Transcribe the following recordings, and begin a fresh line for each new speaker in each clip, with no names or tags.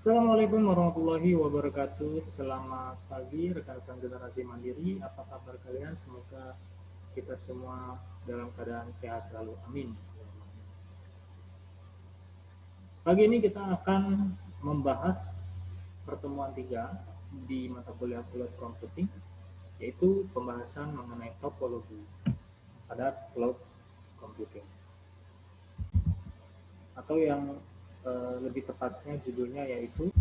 Assalamualaikum warahmatullahi wabarakatuh. Selamat pagi rekan-rekan generasi mandiri. Apa kabar kalian? Semoga kita semua dalam keadaan sehat selalu. Amin. Pagi ini kita akan membahas pertemuan 3 di mata kuliah Cloud Computing, yaitu pembahasan mengenai topologi pada cloud computing. Atau yang lebih tepatnya judulnya yaitu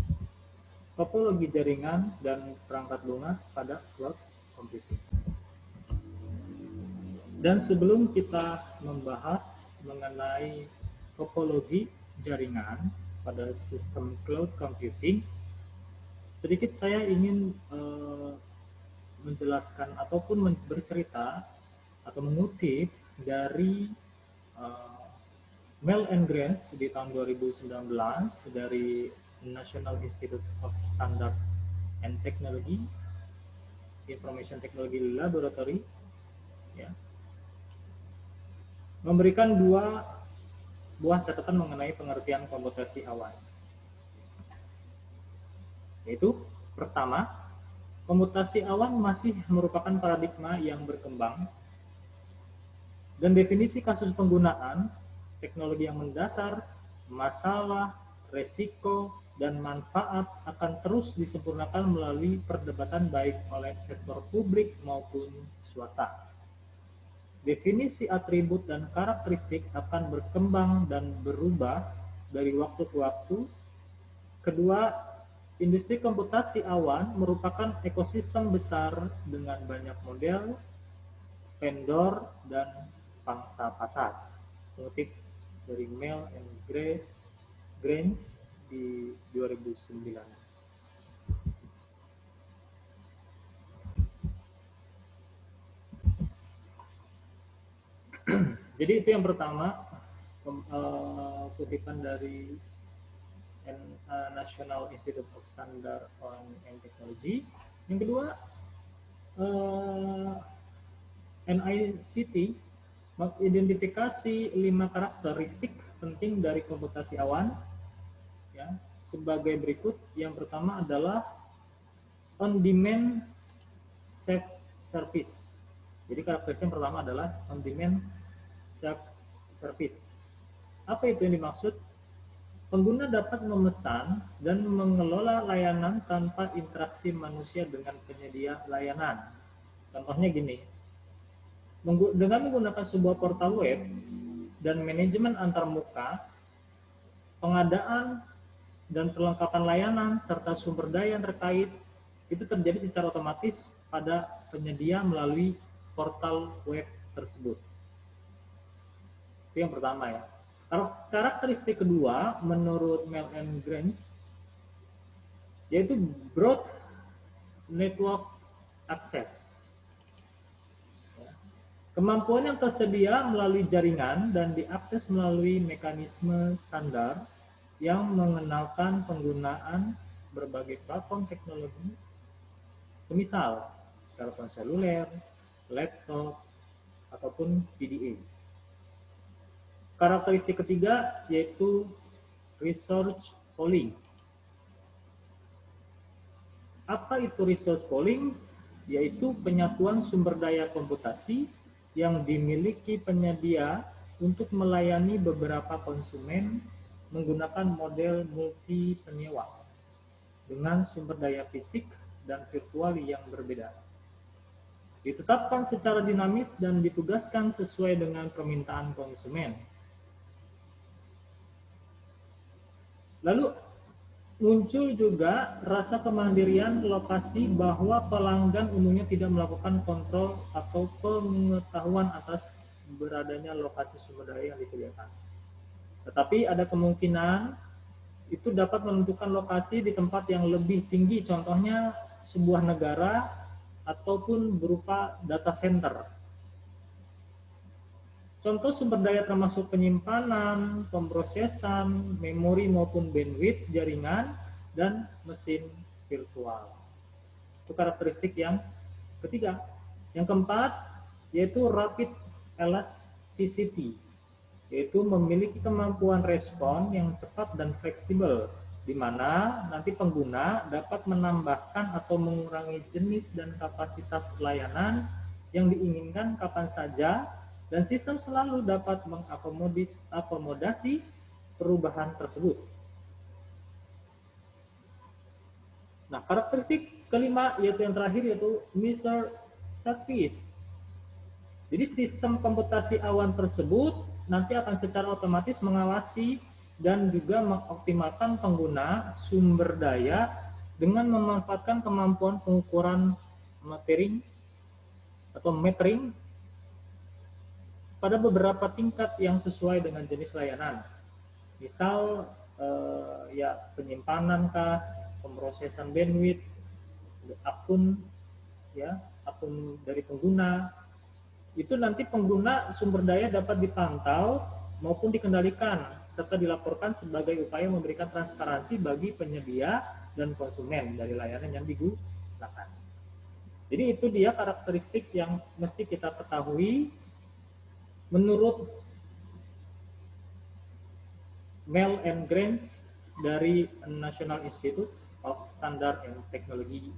topologi jaringan dan perangkat lunak pada cloud computing. Dan sebelum kita membahas mengenai topologi jaringan pada sistem cloud computing, sedikit saya ingin menjelaskan ataupun bercerita atau mengutip dari Mel and Grant di tahun 2019 dari National Institute of Standards and Technology, Information Technology Laboratory, ya, memberikan dua buah catatan mengenai pengertian komputasi awan. Yaitu, pertama, komputasi awan masih merupakan paradigma yang berkembang dan definisi kasus penggunaan teknologi yang mendasar, masalah, resiko, dan manfaat akan terus disempurnakan melalui perdebatan baik oleh sektor publik maupun swasta. Definisi atribut dan karakteristik akan berkembang dan berubah dari waktu ke waktu. Kedua, industri komputasi awan merupakan ekosistem besar dengan banyak model, vendor, dan pangsa pasar. Mengutip dari Mel and Grant di 2009. Jadi itu yang pertama, kutipan dari National Institute of Standards and Technology. Yang kedua, NICT mengidentifikasi 5 karakteristik penting dari komputasi awan, ya, sebagai berikut. Yang pertama adalah on-demand self-service. Jadi karakteristik yang pertama adalah on-demand self-service. Apa itu yang dimaksud? Pengguna dapat memesan dan mengelola layanan tanpa interaksi manusia dengan penyedia layanan. Contohnya gini, dengan menggunakan sebuah portal web dan manajemen antarmuka, pengadaan dan perlengkapan layanan serta sumber daya yang terkait itu terjadi secara otomatis pada penyedia melalui portal web tersebut. Itu yang pertama, ya. Karakteristik kedua menurut Mel and Grant yaitu broad network access. Kemampuan yang tersedia melalui jaringan dan diakses melalui mekanisme standar yang mengenalkan penggunaan berbagai platform teknologi, semisal telepon seluler, laptop, ataupun PDA. Karakteristik ketiga yaitu resource pooling. Apa itu resource pooling? Yaitu penyatuan sumber daya komputasi yang dimiliki penyedia untuk melayani beberapa konsumen menggunakan model multi penyewa dengan sumber daya fisik dan virtual yang berbeda. Ditetapkan secara dinamis dan ditugaskan sesuai dengan permintaan konsumen. Lalu muncul juga rasa kemandirian lokasi bahwa pelanggan umumnya tidak melakukan kontrol atau pengetahuan atas beradanya lokasi sumber daya yang disediakan. Tetapi ada kemungkinan itu dapat menentukan lokasi di tempat yang lebih tinggi, contohnya sebuah negara ataupun berupa data center. Contoh sumber daya termasuk penyimpanan, pemrosesan, memori maupun bandwidth jaringan, dan mesin virtual. Itu karakteristik yang ketiga. Yang keempat, yaitu rapid elasticity, yaitu memiliki kemampuan respon yang cepat dan fleksibel di mana nanti pengguna dapat menambahkan atau mengurangi jenis dan kapasitas layanan yang diinginkan kapan saja, dan sistem selalu dapat mengakomodasi perubahan tersebut. Nah, karakteristik kelima yaitu yang terakhir yaitu Mr. Service. Jadi sistem komputasi awan tersebut nanti akan secara otomatis mengawasi dan juga mengoptimalkan pengguna sumber daya dengan memanfaatkan kemampuan pengukuran metering pada beberapa tingkat yang sesuai dengan jenis layanan. Misal ya penyimpanan kah, pemrosesan bandwidth, akun dari pengguna. Itu nanti pengguna sumber daya dapat dipantau maupun dikendalikan serta dilaporkan sebagai upaya memberikan transparansi bagi penyedia dan konsumen dari layanan yang digunakan. Jadi itu dia karakteristik yang mesti kita ketahui menurut Mel and Grant dari National Institute of Standard and Technology,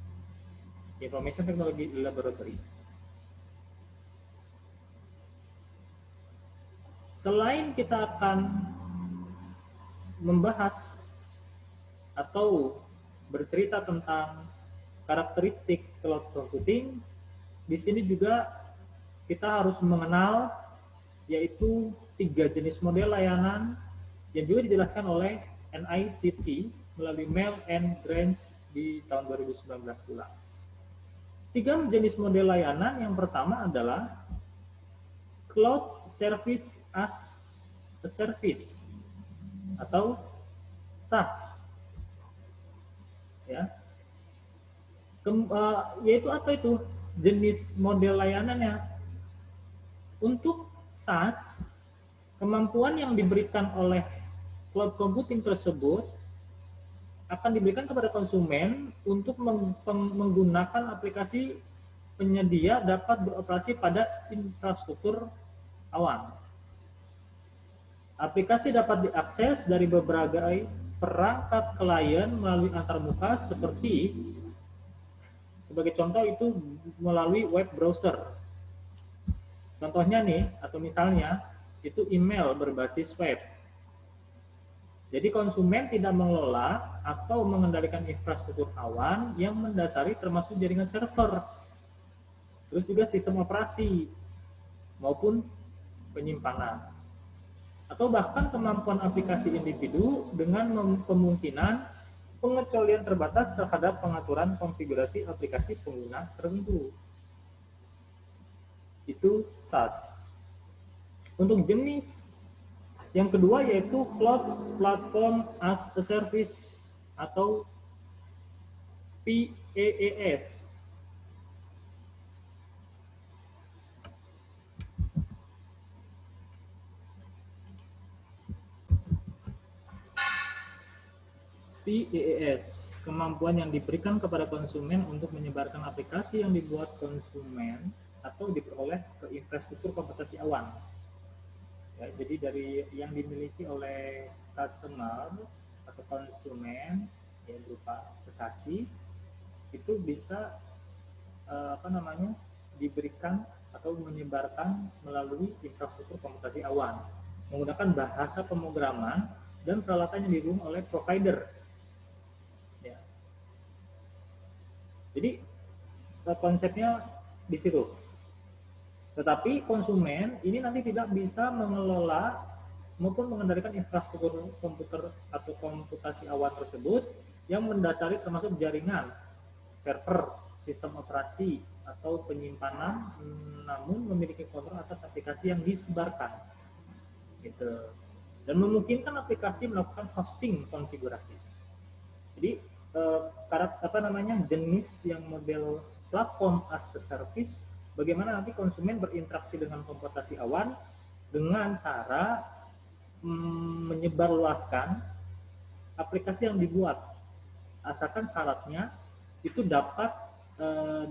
Information Technology Laboratory. Selain kita akan membahas atau bercerita tentang karakteristik cloud computing, di sini juga kita harus mengenal yaitu 3 jenis model layanan yang juga dijelaskan oleh NICT melalui Mel and Grant di tahun 2019 pula. 3 jenis model layanan, yang pertama adalah Cloud Service as a Service atau SaaS, ya. Yaitu apa itu jenis model layanannya? Untuk SaaS, kemampuan yang diberikan oleh cloud computing tersebut akan diberikan kepada konsumen untuk menggunakan aplikasi penyedia dapat beroperasi pada infrastruktur awan. Aplikasi dapat diakses dari berbagai perangkat klien melalui antarmuka seperti sebagai contoh itu melalui web browser. Contohnya nih, atau misalnya itu email berbasis web. Jadi konsumen tidak mengelola atau mengendalikan infrastruktur awan yang mendasari termasuk jaringan server, terus juga sistem operasi maupun penyimpanan, atau bahkan kemampuan aplikasi individu dengan kemungkinan pengecualian terbatas terhadap pengaturan konfigurasi aplikasi pengguna tertentu. Itu SaaS. Untuk jenis yang kedua yaitu Cloud Platform as a Service atau PaaS. PaaS, kemampuan yang diberikan kepada konsumen untuk menyebarkan aplikasi yang dibuat konsumen atau diperoleh ke infrastruktur komputasi awan. Ya, jadi dari yang dimiliki oleh customer atau konsumen yang berupa aplikasi itu bisa diberikan atau menyebarkan melalui infrastruktur komputasi awan menggunakan bahasa pemrograman dan peralatan yang didukung oleh provider. Ya. Jadi konsepnya di situ. Tetapi konsumen ini nanti tidak bisa mengelola maupun mengendalikan infrastruktur komputer atau komputasi awan tersebut yang mendasari termasuk jaringan, server, sistem operasi, atau penyimpanan, namun memiliki kontrol atas aplikasi yang disebarkan. Gitu. Dan memungkinkan aplikasi melakukan hosting konfigurasi. Jadi jenis yang model platform as a service, bagaimana nanti konsumen berinteraksi dengan komputasi awan dengan cara menyebarluaskan aplikasi yang dibuat, asalkan syaratnya itu dapat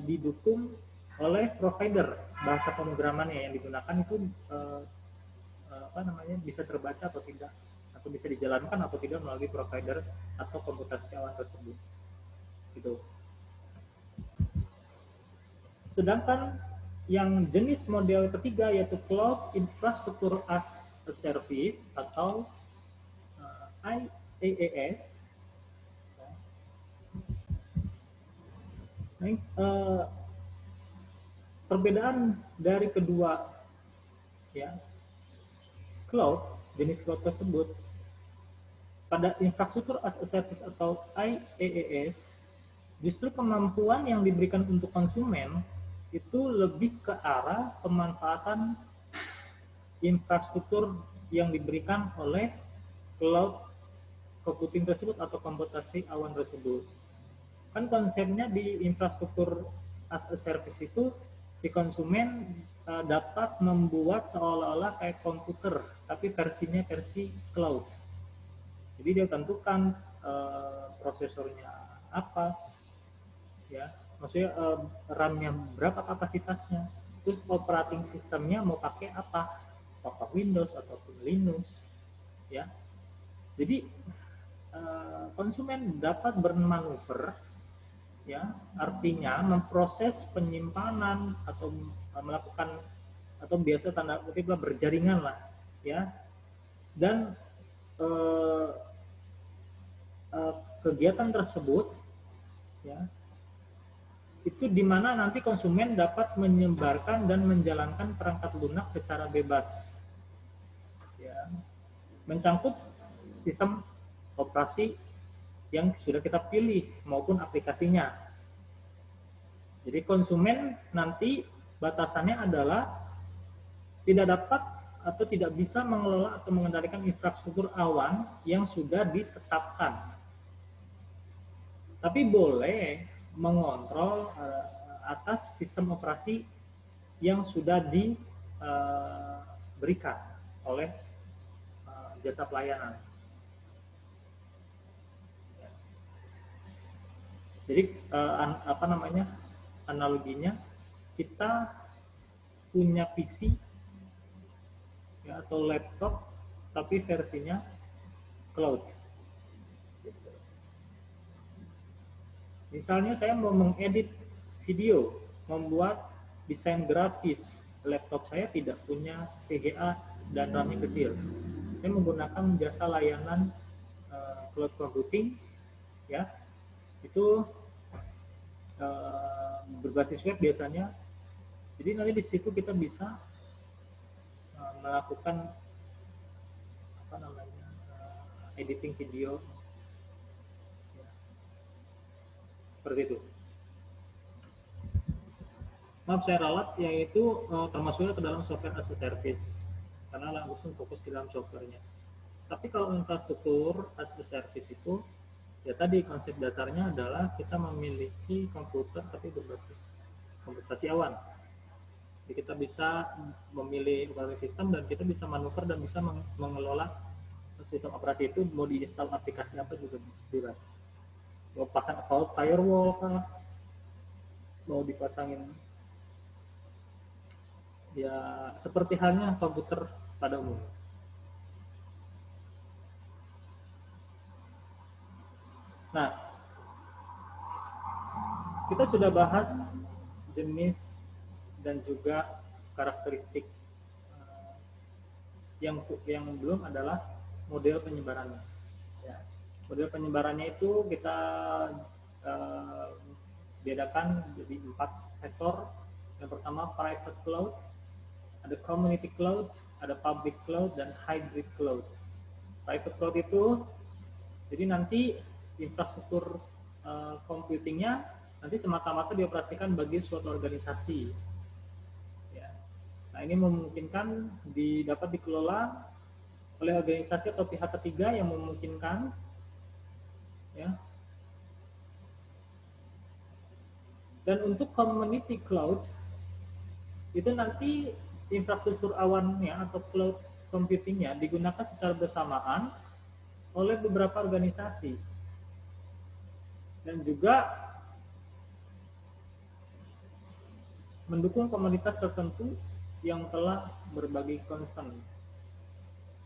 didukung oleh provider, bahasa pemrogramannya yang digunakan itu bisa terbaca atau tidak, atau bisa dijalankan atau tidak melalui provider atau komputasi awan tersebut. Gitu. Sedangkan yang jenis model ketiga yaitu Cloud Infrastructure as a Service atau IaaS. Perbedaan dari kedua ya cloud, jenis cloud tersebut, pada infrastruktur as a service atau IaaS, justru kemampuan yang diberikan untuk konsumen itu lebih ke arah pemanfaatan infrastruktur yang diberikan oleh cloud computing tersebut atau komputasi awan tersebut. Kan konsepnya di infrastruktur as a service itu si konsumen dapat membuat seolah-olah kayak komputer, tapi versinya versi cloud. Jadi dia tentukan prosesornya apa, ya, maksudnya RAM-nya berapa kapasitasnya, terus operating sistemnya mau pakai apa, apakah Windows ataupun Linux, ya. Jadi konsumen dapat bermanuver, ya, artinya memproses penyimpanan atau melakukan atau biasa tanda kutip berjaringan lah, ya, dan kegiatan tersebut, ya, itu di mana nanti konsumen dapat menyebarkan dan menjalankan perangkat lunak secara bebas, ya, mencangkup sistem operasi yang sudah kita pilih maupun aplikasinya. Jadi konsumen nanti batasannya adalah tidak dapat atau tidak bisa mengelola atau mengendalikan infrastruktur awan yang sudah ditetapkan. Tapi boleh mengontrol atas sistem operasi yang sudah diberikan oleh jasa pelayanan. Jadi apa namanya, analoginya, kita punya PC ya, atau laptop tapi versinya cloud. Misalnya saya mau mengedit video, membuat desain grafis, laptop saya tidak punya VGA dan RAM-nya kecil. Saya menggunakan jasa layanan cloud computing, ya, itu berbasis web biasanya. Jadi nanti di situ kita bisa melakukan apa namanya editing video, ya, seperti itu. Maaf saya ralat, yaitu termasuknya ke dalam software as a service karena langsung fokus di dalam softwarenya. Tapi kalau infrastruktur as a service itu ya tadi konsep dasarnya adalah kita memiliki komputer tapi berbasis komputasi awan. Jadi kita bisa memilih operating sistem dan kita bisa manuver dan bisa mengelola sistem operasi itu, mau diinstal aplikasi apa juga bisa. Mau pasang firewall kah, mau dipasangin ya seperti halnya komputer pada umumnya. Nah, kita sudah bahas jenis dan juga karakteristik. Yang belum adalah model penyebarannya. Ya. Model penyebarannya itu kita bedakan jadi 4 sektor. Yang pertama private cloud, ada community cloud, ada public cloud, dan hybrid cloud. Private cloud itu jadi nanti infrastruktur computingnya nanti semata-mata dioperasikan bagi suatu organisasi. Ya. Nah ini memungkinkan dapat dikelola oleh organisasi atau pihak ketiga yang memungkinkan, ya. Dan untuk community cloud itu nanti infrastruktur awannya atau cloud computingnya digunakan secara bersamaan oleh beberapa organisasi dan juga mendukung komunitas tertentu yang telah berbagi concern.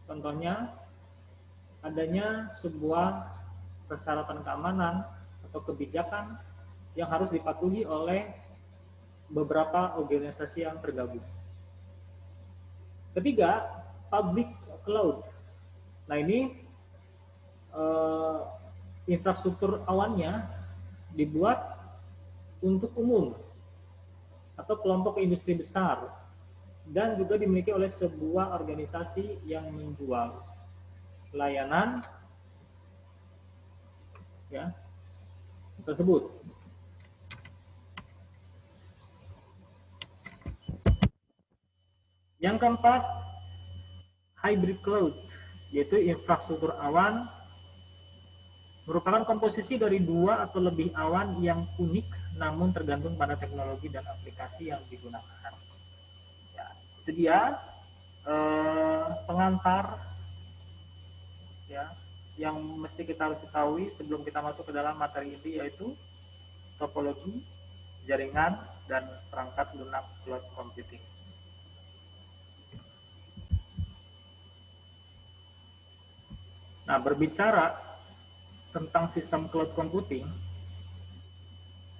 Contohnya adanya sebuah persyaratan keamanan atau kebijakan yang harus dipatuhi oleh beberapa organisasi yang tergabung. Ketiga, public cloud. Nah ini infrastruktur awannya dibuat untuk umum atau kelompok industri besar dan juga dimiliki oleh sebuah organisasi yang menjual layanan ya tersebut. Yang keempat, hybrid cloud, yaitu infrastruktur awan merupakan komposisi dari dua atau lebih awan yang unik namun tergantung pada teknologi dan aplikasi yang digunakan. Ya, itu dia pengantar ya yang mesti kita harus ketahui sebelum kita masuk ke dalam materi ini, yaitu topologi, jaringan, dan perangkat lunak cloud computing. Nah, berbicara tentang sistem cloud computing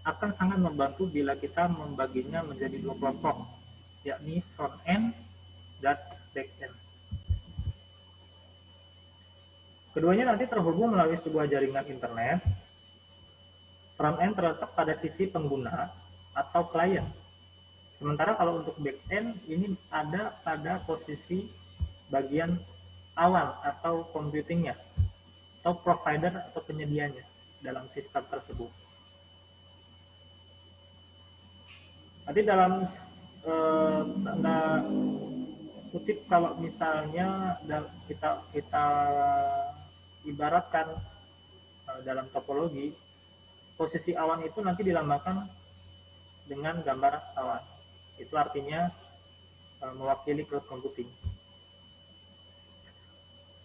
akan sangat membantu bila kita membaginya menjadi dua kelompok, yakni front end dan back end. Keduanya nanti terhubung melalui sebuah jaringan internet. Front end terletak pada sisi pengguna atau klien. Sementara kalau untuk back end ini ada pada posisi bagian awan atau computingnya atau provider atau penyedianya dalam sistem tersebut. Nanti dalam tanda kutip kalau misalnya kita ibaratkan dalam topologi, posisi awan itu nanti dilambangkan dengan gambar awan. Itu artinya mewakili cloud computing.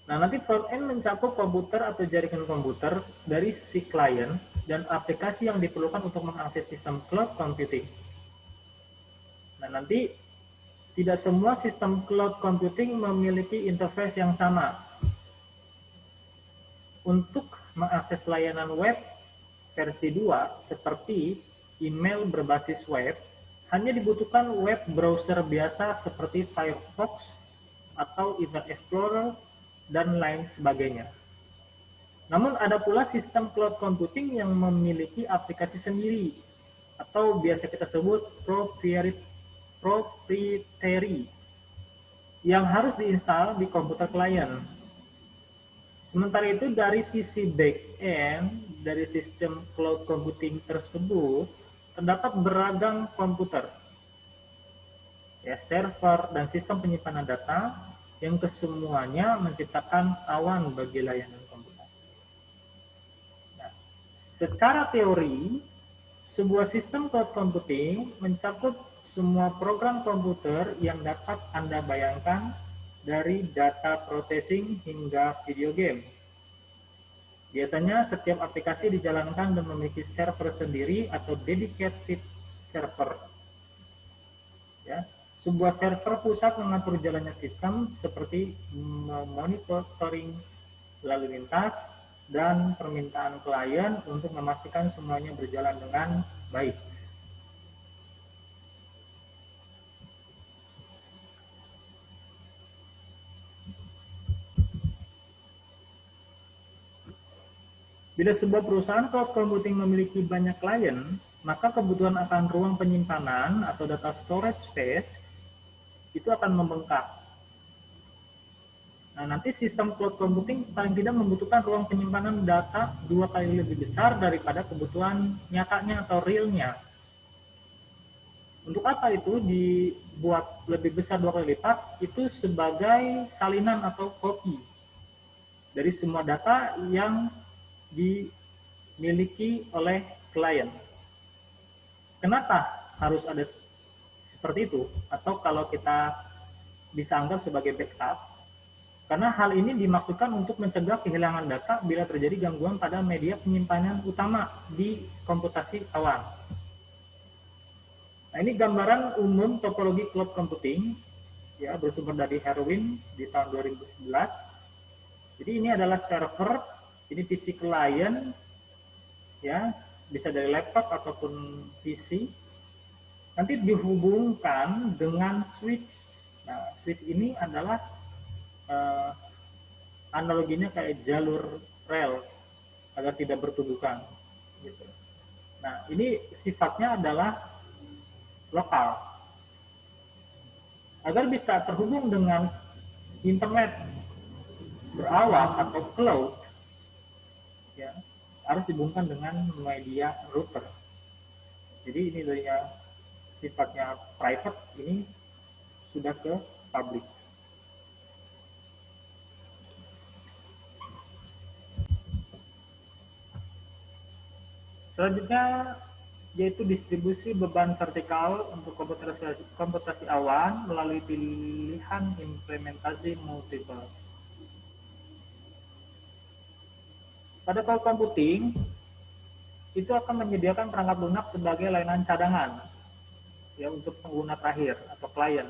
Nah, nanti front end mencakup komputer atau jaringan komputer dari si klien dan aplikasi yang diperlukan untuk mengakses sistem cloud computing. Nah, nanti tidak semua sistem cloud computing memiliki interface yang sama. Untuk mengakses layanan web versi 2 seperti email berbasis web, hanya dibutuhkan web browser biasa seperti Firefox atau Internet Explorer dan lain sebagainya. Namun ada pula sistem cloud computing yang memiliki aplikasi sendiri atau biasa kita sebut proprietary yang harus diinstal di komputer klien. Sementara itu dari sisi back-end dari sistem cloud computing tersebut terdapat beragam komputer, ya, server dan sistem penyimpanan data yang kesemuanya menciptakan awan bagi layanan komputer. Nah, secara teori, sebuah sistem cloud computing mencakup semua program komputer yang dapat Anda bayangkan dari data processing hingga video game. Biasanya setiap aplikasi dijalankan dan memiliki server sendiri atau dedicated server. Ya, sebuah server pusat mengatur jalannya sistem seperti monitoring lalu lintas dan permintaan klien untuk memastikan semuanya berjalan dengan baik. Bila sebuah perusahaan cloud computing memiliki banyak klien, maka kebutuhan akan ruang penyimpanan atau data storage space itu akan membengkak. Nah, nanti sistem cloud computing paling tidak membutuhkan ruang penyimpanan data 2 kali lebih besar daripada kebutuhan nyatanya atau realnya. Untuk apa itu dibuat lebih besar 2 kali lipat? Itu sebagai salinan atau copy dari semua data yang dimiliki oleh klien. Kenapa harus ada seperti itu? Atau kalau kita bisa anggap sebagai backup, karena hal ini dimaksudkan untuk mencegah kehilangan data bila terjadi gangguan pada media penyimpanan utama di komputasi awan. Nah, ini gambaran umum topologi cloud computing, ya, bersumber dari Herwin di tahun 2011. Jadi ini adalah server, ini PC client, ya, bisa dari laptop ataupun PC. Nanti dihubungkan dengan switch. Nah, switch ini adalah eh, analoginya kayak jalur rel agar tidak bertubuhkan. Gitu. Nah, ini sifatnya adalah lokal. Agar bisa terhubung dengan internet berawak atau cloud, ya, harus dihubungkan dengan media router. Jadi ini dari sifatnya private, ini sudah ke public. Selanjutnya yaitu distribusi beban vertikal untuk komputasi awan melalui pilihan implementasi multiple. Pada cloud computing, itu akan menyediakan perangkat lunak sebagai layanan cadangan, ya, untuk pengguna terakhir atau klien.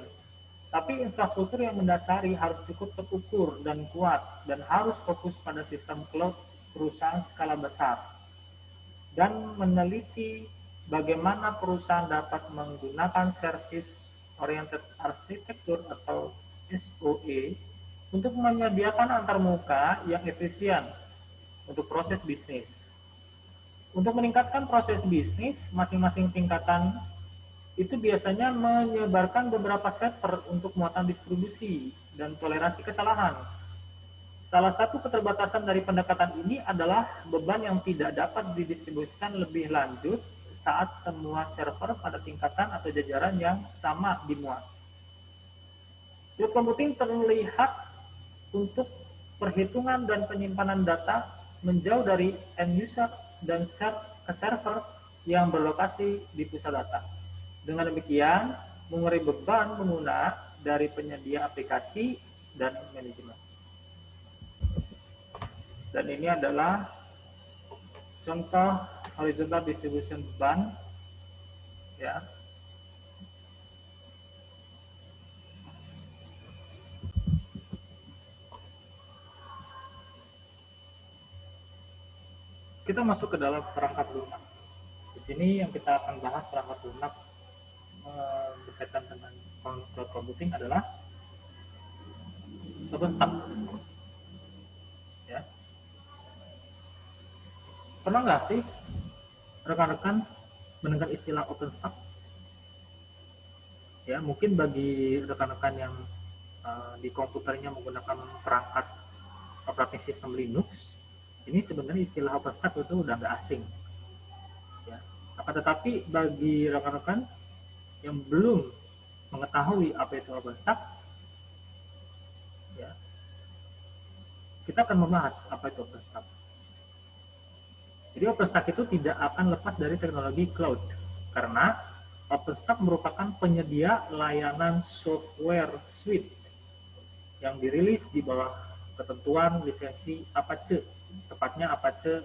Tapi infrastruktur yang mendasari harus cukup terukur dan kuat dan harus fokus pada sistem cloud perusahaan skala besar dan meneliti bagaimana perusahaan dapat menggunakan service oriented architecture atau SOA untuk menyediakan antarmuka yang efisien untuk proses bisnis. Untuk meningkatkan proses bisnis, masing-masing tingkatan itu biasanya menyebarkan beberapa server untuk muatan distribusi dan toleransi kesalahan. Salah satu keterbatasan dari pendekatan ini adalah beban yang tidak dapat didistribusikan lebih lanjut saat semua server pada tingkatan atau jajaran yang sama dimuat. Cloud computing terlihat untuk perhitungan dan penyimpanan data menjauh dari end user dan ke server yang berlokasi di pusat data. Dengan demikian, mengurangi beban pengguna dari penyedia aplikasi dan manajemen. Dan ini adalah contoh horizontal distribution beban, ya. Kita masuk ke dalam perangkat lunak. Di sini yang kita akan bahas perangkat lunak berkaitan dengan cloud computing adalah OpenStack. Ya. Pernah nggak sih rekan-rekan mendengar istilah OpenStack? Ya, mungkin bagi rekan-rekan yang di komputernya menggunakan perangkat operating system Linux, ini sebenarnya istilah OpenStack itu udah nggak asing. Ya. Akan tetapi bagi rekan-rekan yang belum mengetahui apa itu OpenStack, ya, kita akan membahas apa itu OpenStack. Jadi OpenStack itu tidak akan lepas dari teknologi cloud, karena OpenStack merupakan penyedia layanan software suite yang dirilis di bawah ketentuan lisensi Apache, tepatnya Apache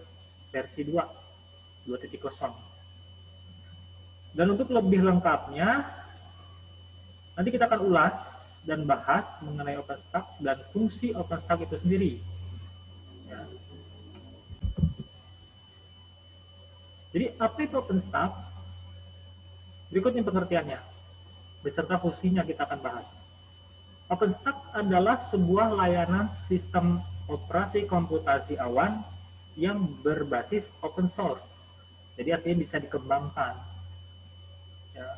versi 2.0. Dan untuk lebih lengkapnya, nanti kita akan ulas dan bahas mengenai OpenStack dan fungsi OpenStack itu sendiri. Ya. Jadi apa itu OpenStack? Berikutnya pengertiannya, beserta fungsinya kita akan bahas. OpenStack adalah sebuah layanan sistem operasi komputasi awan yang berbasis open source. Jadi artinya bisa dikembangkan. Ya.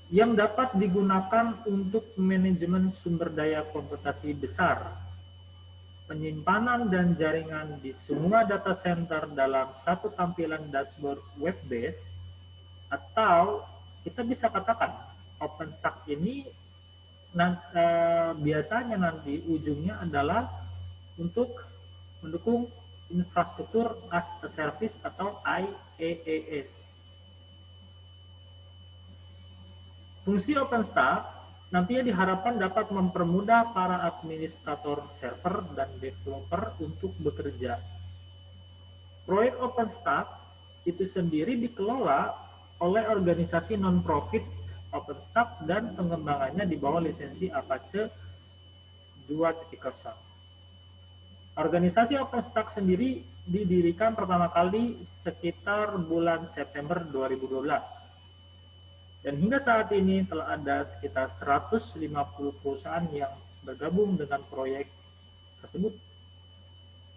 Yang dapat digunakan untuk manajemen sumber daya komputasi besar, penyimpanan dan jaringan di semua data center dalam satu tampilan dashboard web-based, atau kita bisa katakan OpenStack ini biasanya nanti ujungnya adalah untuk mendukung infrastruktur as a service atau IaaS. Fungsi OpenStack nantinya diharapkan dapat mempermudah para administrator server dan developer untuk bekerja. Proyek OpenStack itu sendiri dikelola oleh organisasi non-profit OpenStack dan pengembangannya di bawah lisensi Apache 2.0. Organisasi OpenStack sendiri didirikan pertama kali sekitar bulan September 2012. Dan hingga saat ini telah ada sekitar 150 perusahaan yang bergabung dengan proyek tersebut.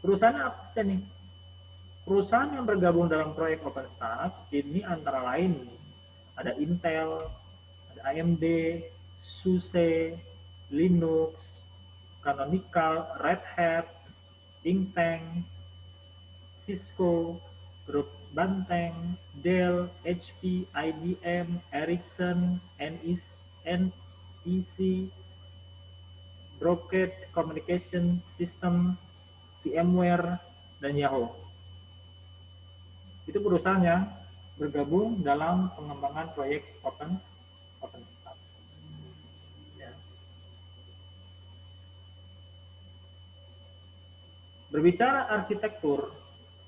Perusahaan apa saja nih? Perusahaan yang bergabung dalam proyek OpenStack ini antara lain ada Intel, ada AMD, SUSE, Linux, Canonical, Red Hat, think tank, Cisco, Grup Banteng, Dell, HP, IBM, Ericsson, NEC, Broadcast Communication System, VMware, dan Yahoo. Itu perusahaan yang bergabung dalam pengembangan proyek OpenStack. Ya. Berbicara arsitektur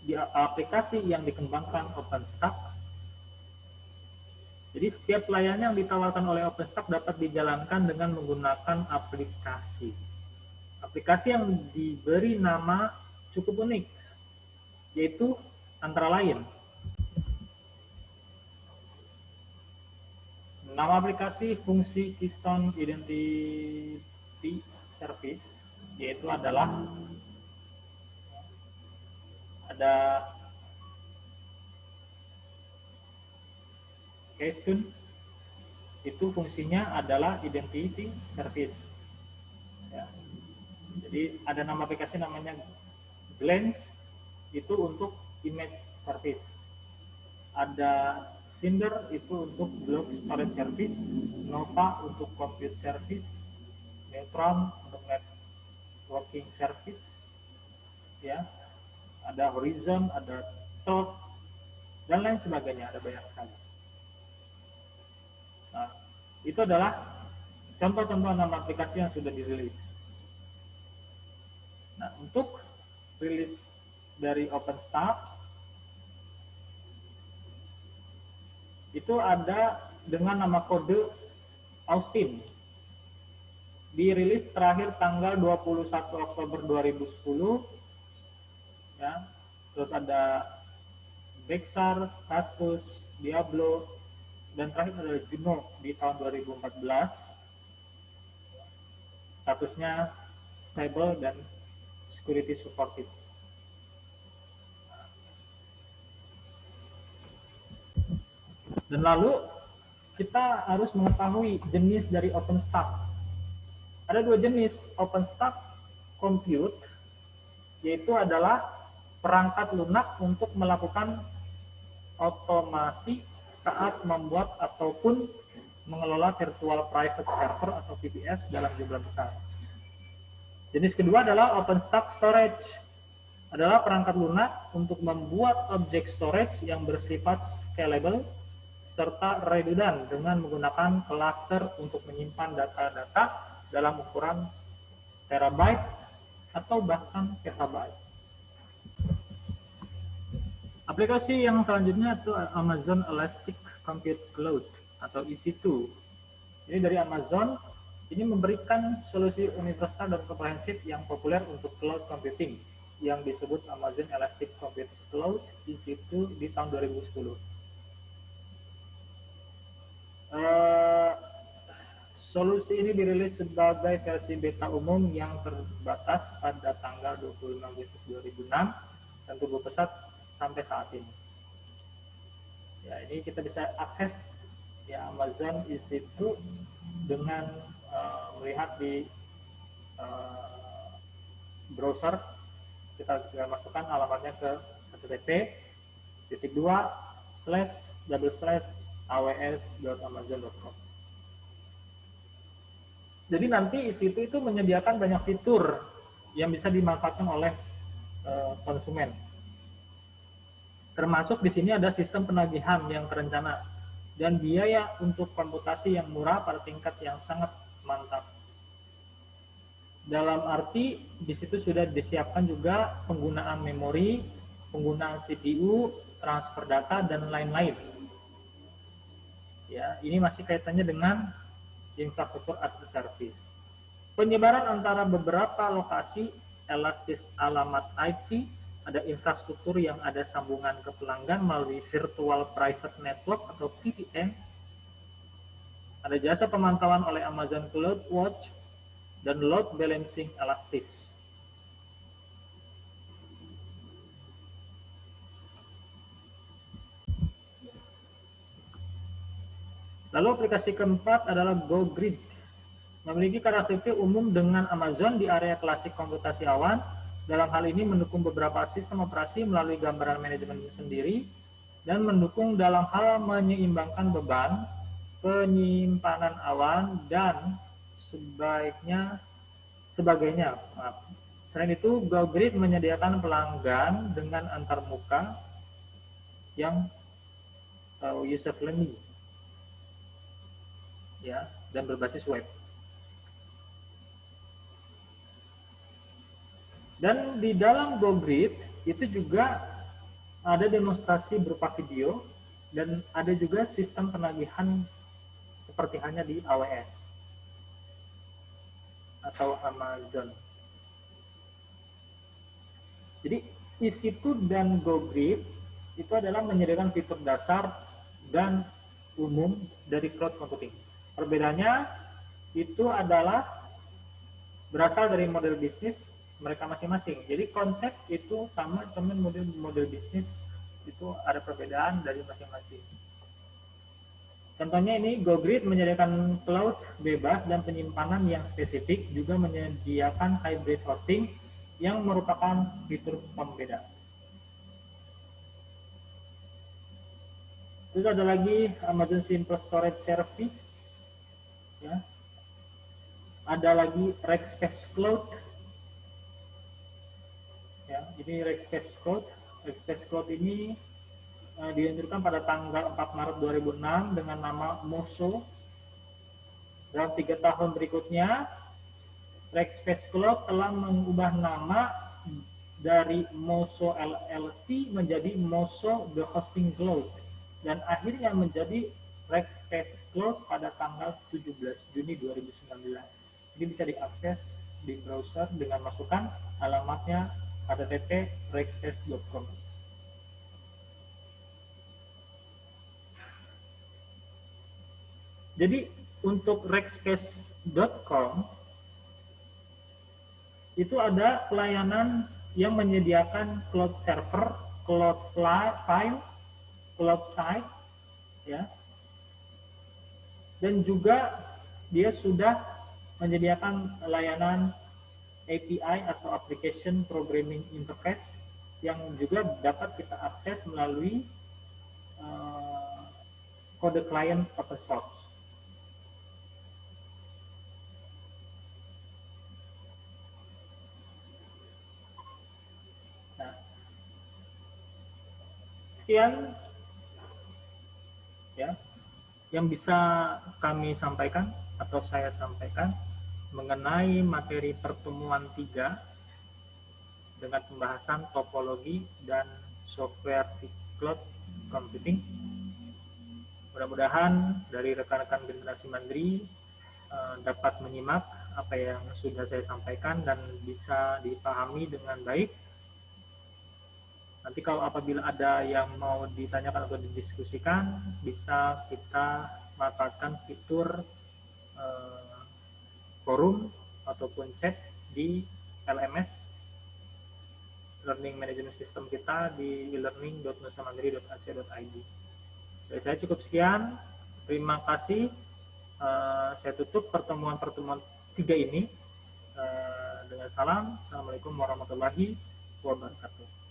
di aplikasi yang dikembangkan OpenStack, jadi setiap layanan yang ditawarkan oleh OpenStack dapat dijalankan dengan menggunakan aplikasi. Aplikasi yang diberi nama cukup unik, yaitu antara lain nama aplikasi fungsi Keystone Identity Service, yaitu adalah ada Keystone, itu fungsinya adalah Identity Service. Ya. Jadi ada nama aplikasi namanya Glance, itu untuk image service. Ada Cinder itu untuk block storage service, Nova untuk compute service, Neutron untuk networking service, ya. Ada Horizon, ada Top, dan lain sebagainya, ada banyak sekali. Nah, itu adalah contoh-contoh nama aplikasi yang sudah dirilis. Nah, untuk rilis dari OpenStack itu ada dengan nama kode Austin. Dirilis terakhir tanggal 21 Oktober 2010. Ya. Terus ada Bexar, Castus, Diablo, dan terakhir ada Juno di tahun 2014. Statusnya stable dan security supported. Dan lalu kita harus mengetahui jenis dari OpenStack. Ada dua jenis OpenStack Compute, yaitu adalah perangkat lunak untuk melakukan otomasi saat membuat ataupun mengelola virtual private server atau VPS dalam jumlah besar. Jenis kedua adalah OpenStack Storage, adalah perangkat lunak untuk membuat objek storage yang bersifat scalable serta redundant dengan menggunakan cluster untuk menyimpan data-data dalam ukuran terabyte atau bahkan petabyte. Aplikasi yang selanjutnya itu Amazon Elastic Compute Cloud atau EC2. Ini dari Amazon, ini memberikan solusi universal dan komprehensif yang populer untuk cloud computing yang disebut Amazon Elastic Compute Cloud EC2 di tahun 2010. Solusi ini dirilis sebagai versi beta umum yang terbatas pada tanggal 26 Agustus 2006 dan tumbuh pesat sampai saat ini. Ya, ini kita bisa akses ya Amazon EC2 dengan melihat di browser. Kita bisa masukkan alamatnya ke http://aws.amazon.com. Jadi nanti EC2 itu menyediakan banyak fitur yang bisa dimanfaatkan oleh konsumen. Termasuk di sini ada sistem penagihan yang terencana dan biaya untuk komputasi yang murah pada tingkat yang sangat mantap. Dalam arti di situ sudah disiapkan juga penggunaan memori, penggunaan CPU, transfer data dan lain-lain. Ya, ini masih kaitannya dengan infrastruktur as a service. Penyebaran antara beberapa lokasi elastis alamat IP, ada infrastruktur yang ada sambungan ke pelanggan melalui Virtual Private Network atau VPN, ada jasa pemantauan oleh Amazon CloudWatch, dan load balancing elastis. Lalu aplikasi keempat adalah GoGrid. Memiliki karakteristik umum dengan Amazon di area klasik komputasi awan. Dalam hal ini mendukung beberapa sistem operasi melalui gambaran manajemen sendiri dan mendukung dalam hal menyeimbangkan beban, penyimpanan awan, dan sebagainya. Selain itu, GoGrid menyediakan pelanggan dengan antarmuka yang user friendly, ya, dan berbasis web. Dan di dalam GoGrid itu juga ada demonstrasi berupa video dan ada juga sistem penagihan seperti halnya di AWS atau Amazon. Jadi EC2 dan GoGrid itu adalah menyediakan fitur dasar dan umum dari cloud computing. Perbedaannya itu adalah berasal dari model bisnis mereka masing-masing. Jadi konsep itu sama, cuman model bisnis itu ada perbedaan dari masing-masing. Contohnya ini GoGrid menyediakan cloud bebas dan penyimpanan yang spesifik, juga menyediakan hybrid hosting yang merupakan fitur pembeda. Terus ada lagi Amazon Simple Storage Service, ya. Ada lagi Rackspace Cloud, ya. Ini Rackspace Cloud. Rackspace Cloud ini diluncurkan pada tanggal 4 Maret 2006 dengan nama Moso. Dalam 3 tahun berikutnya, Rackspace Cloud telah mengubah nama dari Moso LLC menjadi Moso The Hosting Cloud dan akhirnya menjadi Rackspace Cloud pada tanggal 17 Juni 2019. Ini bisa diakses di browser dengan masukkan alamatnya http://rackspace.com. Jadi untuk rackspace.com itu ada pelayanan yang menyediakan cloud server, cloud file, cloud site, ya. Dan juga dia sudah menyediakan layanan API atau Application Programming Interface yang juga dapat kita akses melalui kode klien open source. Sekian ya yang bisa kami sampaikan atau saya sampaikan mengenai materi pertemuan 3 dengan pembahasan topologi dan software cloud computing. Mudah-mudahan dari rekan-rekan generasi mandiri dapat menyimak apa yang sudah saya sampaikan dan bisa dipahami dengan baik. Nanti kalau apabila ada yang mau ditanyakan atau didiskusikan, bisa kita manfaatkan fitur forum ataupun chat di LMS Learning Management System kita di elearning.nusamandiri.ac.id. Dari saya cukup sekian. Terima kasih. Saya tutup pertemuan-pertemuan 3 ini dengan salam. Assalamualaikum warahmatullahi wabarakatuh.